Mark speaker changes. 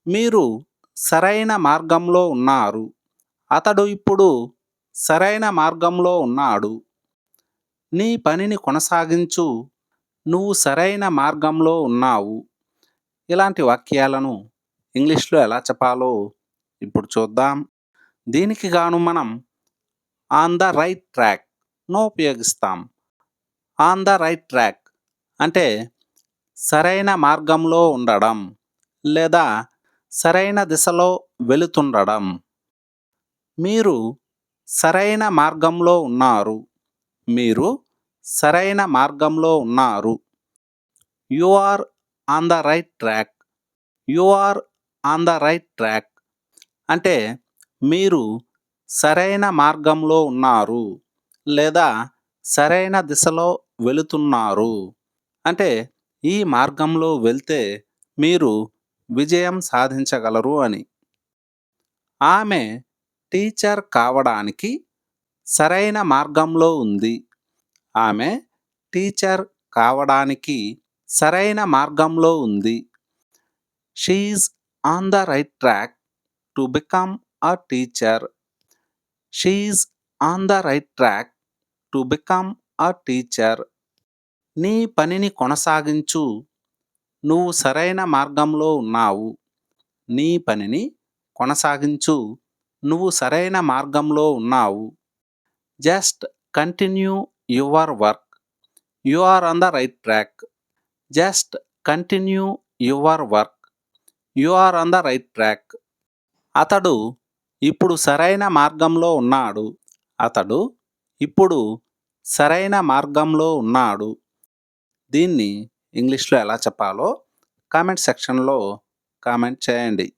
Speaker 1: మీరు సరైన మార్గంలో ఉన్నారు. అతడు ఇప్పుడు సరైన మార్గంలో ఉన్నాడు. నీ పనిని కొనసాగించు. నువ్వు సరైన మార్గంలో ఉన్నావు. ఇలాంటి వాక్యాలను ఇంగ్లీష్లో ఎలా చెప్పాలో ఇప్పుడు చూద్దాం. దీనికి గాను మనం ఆన్ ద రైట్ ట్రాక్ను ఉపయోగిస్తాం. ఆన్ ద రైట్ ట్రాక్ అంటే సరైన మార్గంలో ఉండడం లేదా సరైన దిశలో వెళుతుండడం. మీరు సరైన మార్గంలో ఉన్నారు. మీరు సరైన మార్గంలో ఉన్నారు. You are on the right track. You are on the right track అంటే మీరు సరైన మార్గంలో ఉన్నారు లేదా సరైన దిశలో వెళుతున్నారు. అంటే ఈ మార్గంలో వెళ్తే మీరు విజయం సాధించగలరు అని. ఆమె టీచర్ కావడానికి సరైన మార్గంలో ఉంది. ఆమె టీచర్ కావడానికి సరైన మార్గంలో ఉంది. She is on the right track to become a teacher. She is on the right track to become a teacher. నీ పనిని కొనసాగించు. నువ్వు సరైన మార్గంలో ఉన్నావు. నీ పనిని కొనసాగించు. నువ్వు సరైన మార్గంలో ఉన్నావు. Just continue your work. You are on the right track. Just continue your work. You are on the right track. అతడు ఇప్పుడు సరైన మార్గంలో ఉన్నాడు. అతడు ఇప్పుడు సరైన మార్గంలో ఉన్నాడు. దీన్ని ఇంగ్లీష్లో ఎలా చెప్పాలో కామెంట్ సెక్షన్లో కామెంట్ చేయండి.